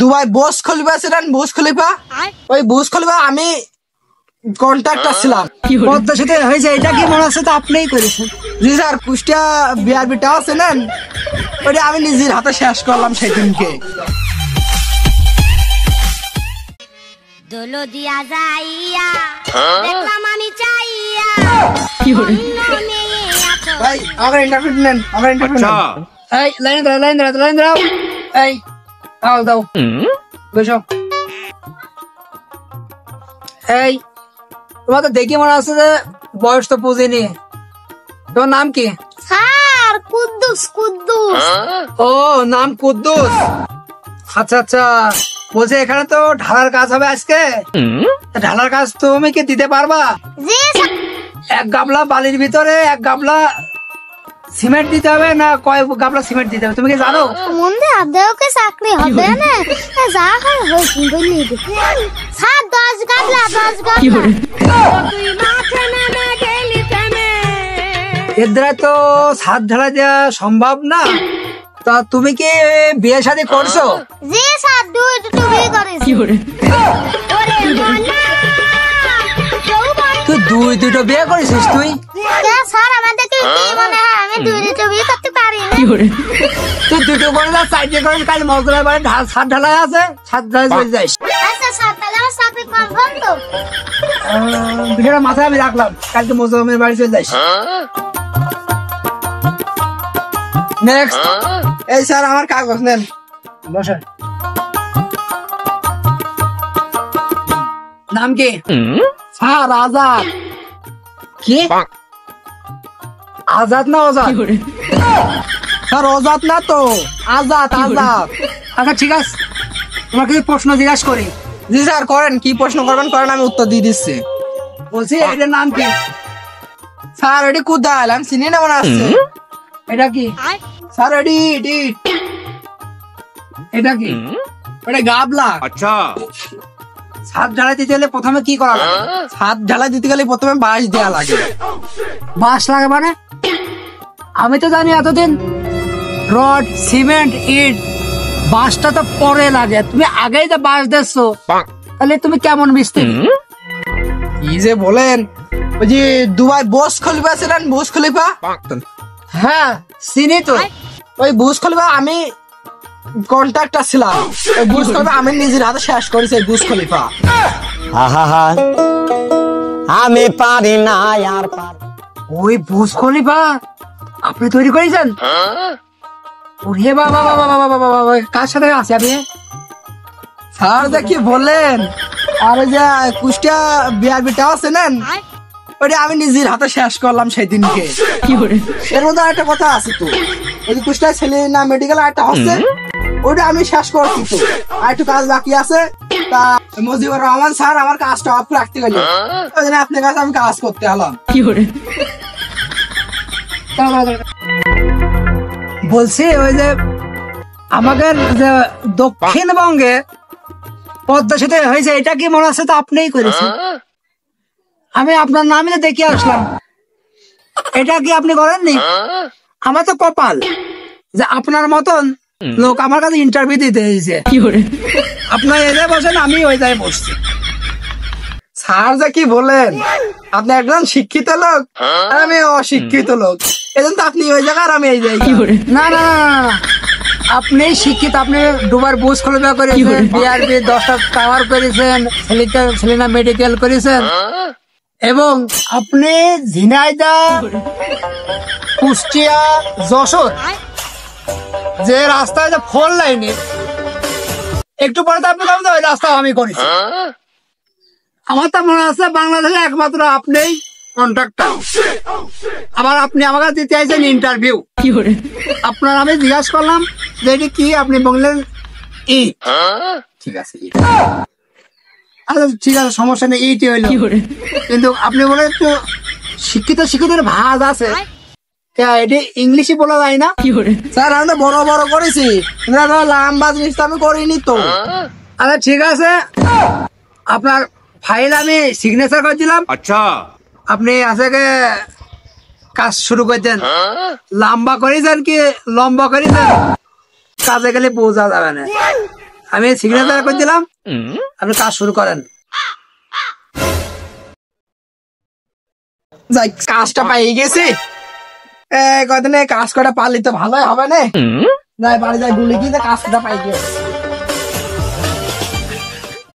Dubai Burj Khalifa ছিলেন, Burj Khalifa, ওই Burj Khalifa আমি কন্ট্রাক্টর ছিলাম। পদ্মার সাথে হয়েছে এটা কি মনে আছে তো আপনিই করেছেন? জি স্যার, কুষ্টিয়া বিআরবিটা ছিলেন, ওইটা আমি নিজের হাতে শেষ করলাম সেই দিনকে। দোলো দিয়া যাইয়া দেখলাম আমি চাইয়া ভাই আমার ইন্টারভিউ নেন, আমার ইন্টারভিউ নেন। এই লাইন দাও এই দাও বসো। এই তোমার তো দেখি মনে আছে যে বয়স তো বুঝিনি, তোমার নাম কি? স্যার কুদ্দুস। ও নাম কুদ্দুস, আচ্ছা আচ্ছা। বলছে এখানে তো ঢালার কাজ হবে আজকে, ঢালার কাজ তুমি কি দিতে পারবা? জি স্যার। এক গামলা বালির ভিতরে এক গামলা সিমেন্ট দিতে হবে না কয় গামলা সিমেন্ট দিতে হবে তুমি কি জানো? মন্দে আদেওকে চাকরি হবে না, যা হয় হইছে বলি দে স্যার। 10 গাবলা তুই মাঠে নেমে গেলি থেমে। এর দ্বারা তো ছাদ ঢালা দেওয়া সম্ভব না। তা তুমি কি বিয়ে শাদী করছো? জি স্যার, দুটো বিয়ে করেছি। ওরে মনা তুই দুটো বিয়ে করেছিস তুই? স্যার আমাদের কি মনে হয় আমি দুটো বিয়ে করতে পারি না? তুই দুটো করে না চারটে করে কাল মজদুরের বাড়ি ছাদ ঢালাই আছে, ছাদ ঢালাই চলে যাইস। আচ্ছা স্যার, তাহলে আমার চাকরি কনফার্ম তো? ভিডিওটা মাথায় আমি রাখলাম, কালকে মজদুরের বাড়ি চলে যাইস। নেক্সট। এই স্যার আমার কাগজ নেন, বসেন। নাম কি? স্যার আজাদ। কি আজাদ না আজাদ? স্যার আজাদ না তো, আজাদ আজাদ। আচ্ছা ঠিক আছে, তোমাকে প্রশ্ন জিজ্ঞাসা করি। জি স্যার করেন, কি প্রশ্ন করবেন করেন, আমি উত্তর দিয়ে দিচ্ছি। বলছি এটার নাম কি? স্যার এটি কোথায় আমি চিনি না মনে আসছে। এটা কি? স্যার এটি এটা কি? এটা গাবলা। अच्छा ছাদ ঢালাই দিতে গেলে প্রথমে কি করা লাগে? ছাদ ঢালাই দিতে গেলে প্রথমে বাঁশ দেওয়া লাগে। বাঁশ লাগে মানে? আমি তো জানি এতদিন রড সিমেন্ট ইট, বাঁশটা তো পরে লাগে, তুমি আগেই তো বাঁশ দিচ্ছ, তাহলে তুমি কেমন মিস্ত্রি? কি যে বলেন, ওই যে দুবাই বুর্জ খলিফা ছিলেন, বুর্জ খলিফা, হ্যাঁ চিনি তো। ওই বুর্জ খলিফা আমি কন্ট্রাক্টর ছিলাম, ওই বুর্জ খলিফা আমি নিজের হাতে শেষ করেছি। এই বুর্জ খলিফা আমি পারি না আর ওই বুর্জ খলিফা আপনি তৈরি করেছেন? ওরে বাবা বাবা বাবা বাবা বাবা, কার সাথে আছে আপনি? স্যার যে কি বললেন, আর ওই যে কুষ্টিয়া বিআরবিটা ছিলেন, ওইটা আমি নিজের হাতে শেষ করলাম সেই দিনকে। এর মধ্যে একটা কথা আছে তো, ওই যে কুষ্টিয়া ছেলে না মেডিকেল একটা হচ্ছে, ওইটা আমি শেষ করছি তো, আর একটু কাজ বাকি আছে। তা মুজিবুর রহমান স্যার আমার কাজটা অফ রাখতে গেল, ওই জন্য আপনার কাছে আমি কাজ করতে এলাম। বলছি ওই যে আমাদের যে দক্ষিণবঙ্গে পদ্মার সাথে হয়েছে এটা কি মনে আছে তো আপনিই করেছেন? আমি আপনার নামে দেখে আসলাম, এটা কি আপনি করেননি? আমার তো কপাল যে আপনার মতন লোক আমার কাছে ইন্টারভিউ দিতে এসেছে। আপনার এলে বসেন, আমি ওই জায়গায় বসছি। স্যার যে কি বলেন, আপনি একজন শিক্ষিত লোক আর আমি অশিক্ষিত লোক, এজন্য আপনি ওই জায়গায় আর আমি এই জায়গায়। না না না, আপনি শিক্ষিত, আপনি দুবার বুর্জ খলিফা করেছেন, বিআরবি 10টা টাওয়ার করেছেন, সেলিনা মেডিকেল করেছেন, এবং আপনি ঝিনাইদহ কুষ্টিয়া যশোর যে রাস্তায় যে 4 লাইনে একটু পরে তো আপনি বলবেন ওই রাস্তা আমি করেছি। আমার তো মনে আছে বাংলাদেশে একমাত্র আপনিই কন্ট্রাক্টর। আবার আপনি আমাকে দিতে চাইছেন ইন্টারভিউ, আপনার আমি জিজ্ঞাসা করলাম যে এটি কি, আপনি বললেন ইট। ঠিক আছে আচ্ছা ঠিক আছে, সমস্যা নেই, ইটই হইলো। কিন্তু আপনি বলে একটু শিক্ষিতের ভাজ আছে, এটি ইংলিশে বলা যায় না? স্যার আমি তো বড় বড় করেছি, লম্বা জিনিস তো আমি করিনি তো। আচ্ছা ঠিক আছে, আপনার ফাইল আমি সিগনেচার করে দিলাম। अच्छा আপনি আছে কাজ শুরু করে দেন। লম্বা করেছেন কি লম্বা করেছেন কাজে গেলে বোঝা যাবে না। আমি সিগনেচার করে দিলাম, আপনি কাজ শুরু করেন। যাই, কাজটা পাই গেছি। কদিনে কাজ করা পারলি তো ভালোই হবে না। যাই বাড়ি যাই, গুলি কি কাজটা পাই গেছে।